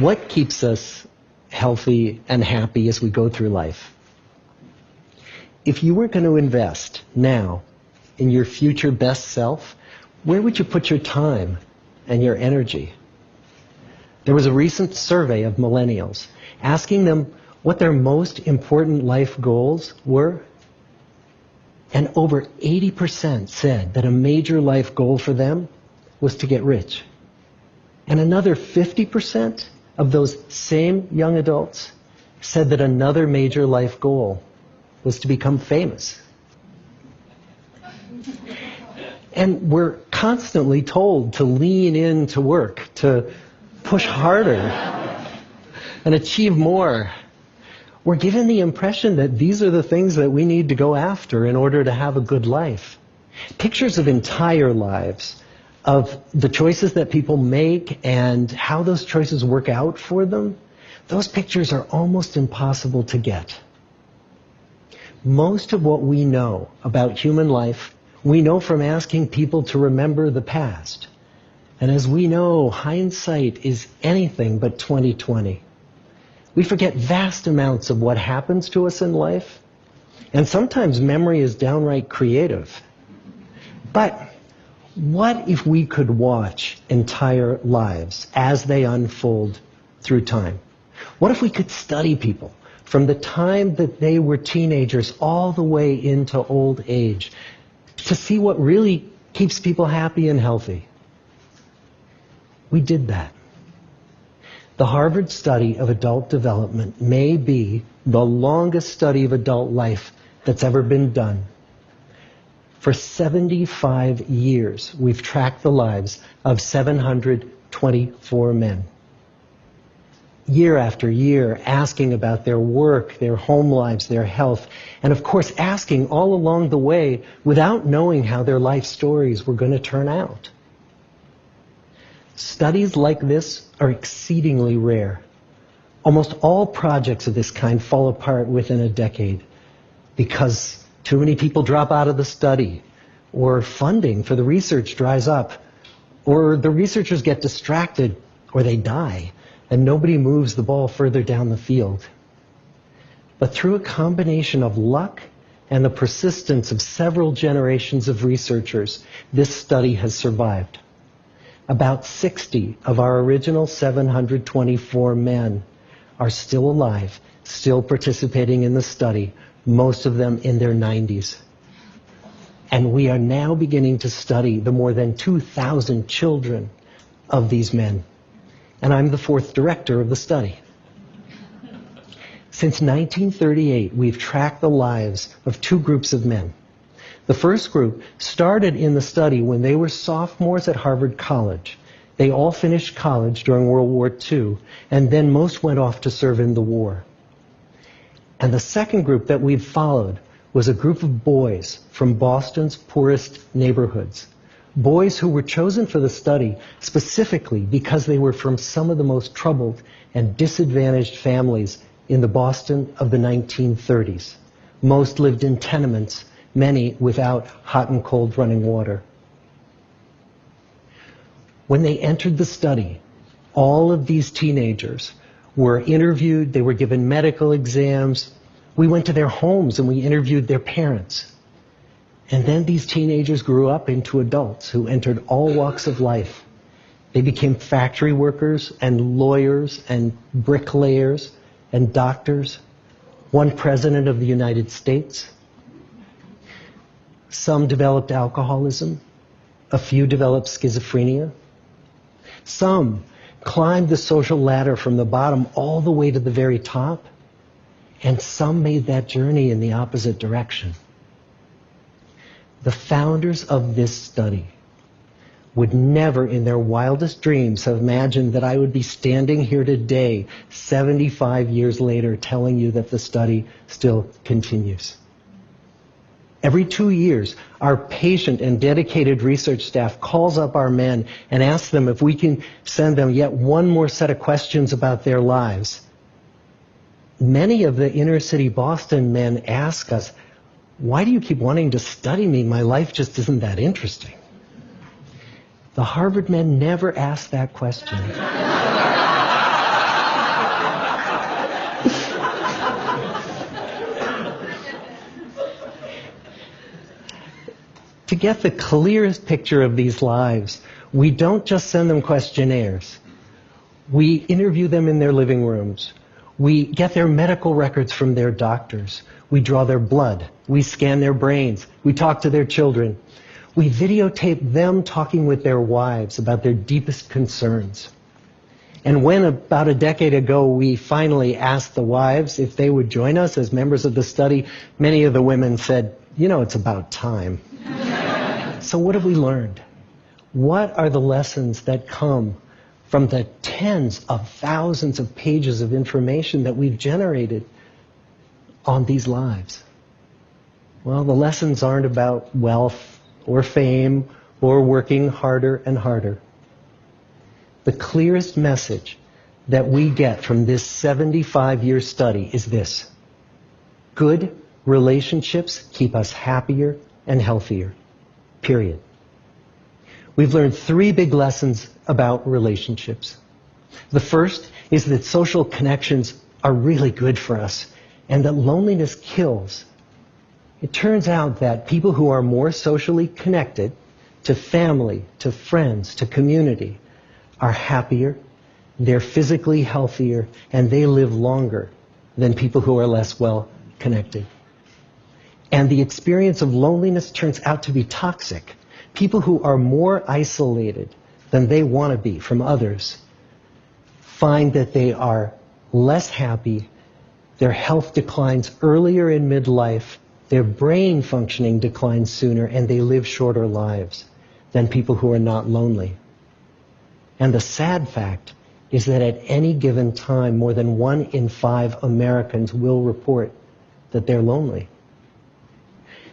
What keeps us healthy and happy as we go through life? If you were going to invest now in your future best self, where would you put your time and your energy? There was a recent survey of millennials asking them what their most important life goals were. And over 80% said that a major life goal for them was to get rich. And another 50% of those same young adults said that another major life goal was to become famous. And we're constantly told to lean into work, to push harder and achieve more. We're given the impression that these are the things that we need to go after in order to have a good life. Pictures of entire lives, of the choices that people make and how those choices work out for them, those pictures are almost impossible to get. Most of what we know about human life, we know from asking people to remember the past. And as we know, hindsight is anything but 20/20. We forget vast amounts of what happens to us in life, and sometimes memory is downright creative. But what if we could watch entire lives as they unfold through time? What if we could study people from the time that they were teenagers all the way into old age to see what really keeps people happy and healthy? We did that. The Harvard study of adult development may be the longest study of adult life that's ever been done. For 75 years, we've tracked the lives of 724 men. Year after year, asking about their work, their home lives, their health, and of course asking all along the way without knowing how their life stories were going to turn out. Studies like this are exceedingly rare. Almost all projects of this kind fall apart within a decade because too many people drop out of the study, or funding for the research dries up, or the researchers get distracted, or they die, and nobody moves the ball further down the field. But through a combination of luck and the persistence of several generations of researchers, this study has survived. About 60 of our original 724 men are still alive, still participating in the study, most of them in their 90s. And we are now beginning to study the more than 2,000 children of these men. And I'm the fourth director of the study. Since 1938, we've tracked the lives of two groups of men. The first group started in the study when they were sophomores at Harvard College. They all finished college during World War II, and then most went off to serve in the war. And the second group that we've followed was a group of boys from Boston's poorest neighborhoods. Boys who were chosen for the study specifically because they were from some of the most troubled and disadvantaged families in the Boston of the 1930s. Most lived in tenements, many without hot and cold running water. When they entered the study, all of these teenagers were interviewed, they were given medical exams. We went to their homes and we interviewed their parents. And then these teenagers grew up into adults who entered all walks of life. They became factory workers and lawyers and bricklayers and doctors, one president of the United States. Some developed alcoholism. A few developed schizophrenia. Some climbed the social ladder from the bottom all the way to the very top. And some made that journey in the opposite direction. The founders of this study would never in their wildest dreams have imagined that I would be standing here today, 75 years later, telling you that the study still continues. Every 2 years, our patient and dedicated research staff calls up our men and asks them if we can send them yet one more set of questions about their lives. Many of the inner city Boston men ask us, why do you keep wanting to study me? My life just isn't that interesting. The Harvard men never asked that question. get the clearest picture of these lives, we don't just send them questionnaires. We interview them in their living rooms. We get their medical records from their doctors. We draw their blood. We scan their brains. We talk to their children. We videotape them talking with their wives about their deepest concerns. And when about a decade ago we finally asked the wives if they would join us as members of the study, many of the women said, it's about time. So what have we learned? What are the lessons that come from the tens of thousands of pages of information that we've generated on these lives? Well, the lessons aren't about wealth or fame or working harder and harder. The clearest message that we get from this 75-year study is this: good relationships keep us happier and healthier. Period. We've learned 3 big lessons about relationships. The first is that social connections are really good for us and that loneliness kills. It turns out that people who are more socially connected to family, to friends, to community are happier, they're physically healthier, and they live longer than people who are less well connected. And the experience of loneliness turns out to be toxic. People who are more isolated than they want to be from others find that they are less happy, their health declines earlier in midlife, their brain functioning declines sooner, and they live shorter lives than people who are not lonely. And the sad fact is that at any given time, more than 1 in 5 Americans will report that they're lonely.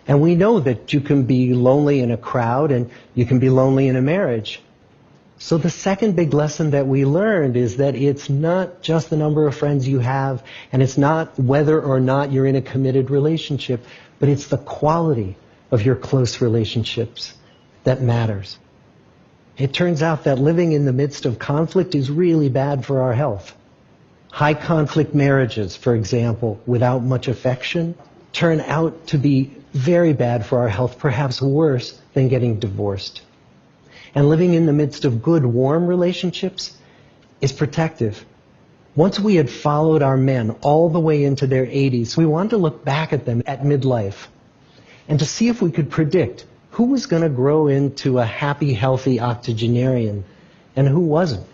And we know that you can be lonely in a crowd and you can be lonely in a marriage. So the second big lesson that we learned is that it's not just the number of friends you have, and it's not whether or not you're in a committed relationship, but it's the quality of your close relationships that matters. It turns out that living in the midst of conflict is really bad for our health. High conflict marriages, for example, without much affection, turn out to be very bad for our health, perhaps worse than getting divorced. And living in the midst of good, warm relationships is protective. Once we had followed our men all the way into their 80s, we wanted to look back at them at midlife and to see if we could predict who was going to grow into a happy, healthy octogenarian and who wasn't.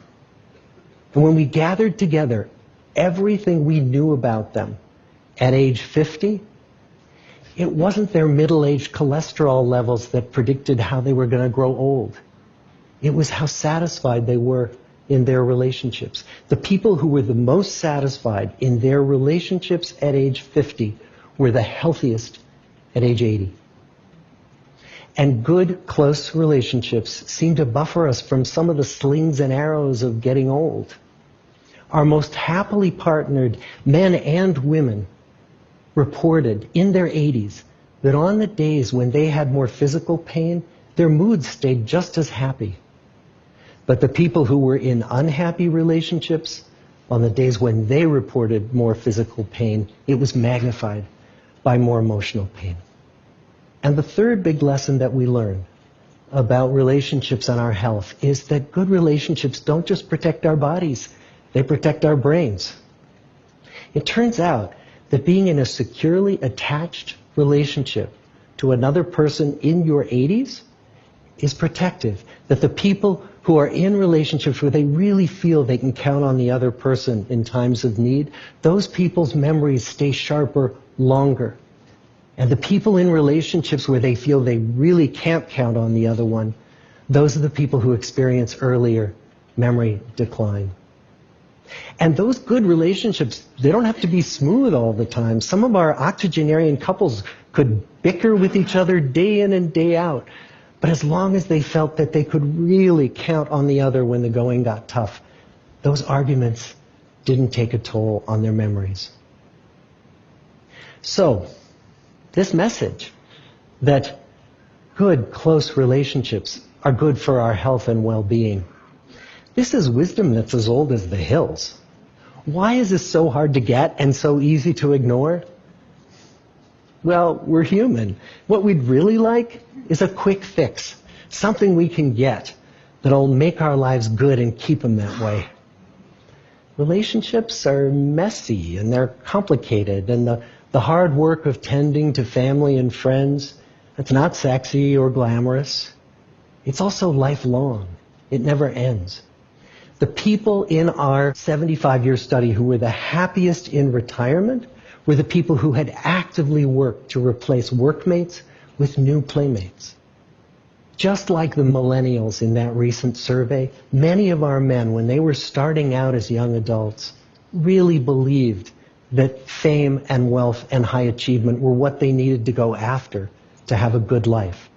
And when we gathered together everything we knew about them at age 50, it wasn't their middle-aged cholesterol levels that predicted how they were going to grow old. It was how satisfied they were in their relationships. The people who were the most satisfied in their relationships at age 50 were the healthiest at age 80. And good, close relationships seem to buffer us from some of the slings and arrows of getting old. Our most happily partnered men and women reported in their 80s that on the days when they had more physical pain, their moods stayed just as happy. But the people who were in unhappy relationships, on the days when they reported more physical pain, it was magnified by more emotional pain. And the third big lesson that we learn about relationships and our health is that good relationships don't just protect our bodies, they protect our brains. It turns out that being in a securely attached relationship to another person in your 80s is protective. That the people who are in relationships where they really feel they can count on the other person in times of need, those people's memories stay sharper longer. And the people in relationships where they feel they really can't count on the other one, those are the people who experience earlier memory decline. And those good relationships, they don't have to be smooth all the time. Some of our octogenarian couples could bicker with each other day in and day out. But as long as they felt that they could really count on the other when the going got tough, those arguments didn't take a toll on their memories. So, this message that good, close relationships are good for our health and well-being, this is wisdom that's as old as the hills. Why is this so hard to get and so easy to ignore? Well, we're human. What we'd really like is a quick fix, something we can get that'll make our lives good and keep them that way. Relationships are messy and they're complicated, and the hard work of tending to family and friends, that's not sexy or glamorous. It's also lifelong. It never ends. The people in our 75-year study who were the happiest in retirement were the people who had actively worked to replace workmates with new playmates. Just like the millennials in that recent survey, many of our men, when they were starting out as young adults, really believed that fame and wealth and high achievement were what they needed to go after to have a good life.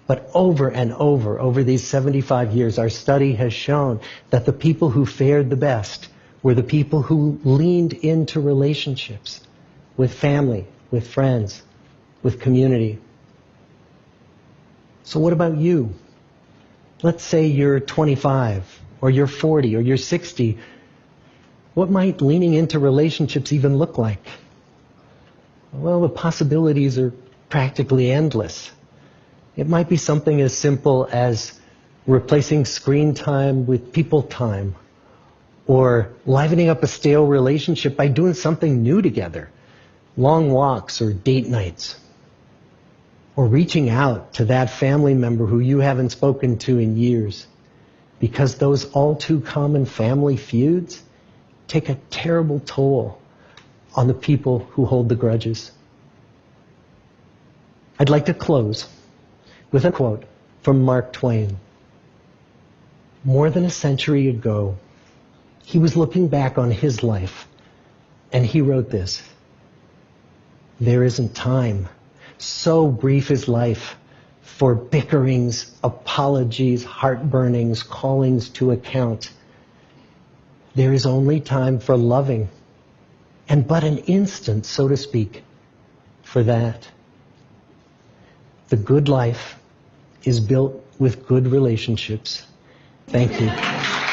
But over and over these 75 years, our study has shown that the people who fared the best were the people who leaned into relationships with family, with friends, with community. So what about you? Let's say you're 25, or you're 40, or you're 60. What might leaning into relationships even look like? Well, the possibilities are practically endless. It might be something as simple as replacing screen time with people time, or livening up a stale relationship by doing something new together, long walks or date nights, or reaching out to that family member who you haven't spoken to in years, because those all too common family feuds take a terrible toll on the people who hold the grudges. I'd like to close with a quote from Mark Twain. More than a century ago, he was looking back on his life, and he wrote this: "There isn't time, so brief is life, for bickerings, apologies, heartburnings, callings to account. There is only time for loving, and but an instant, so to speak, for that." The good life is built with good relationships. Thank you.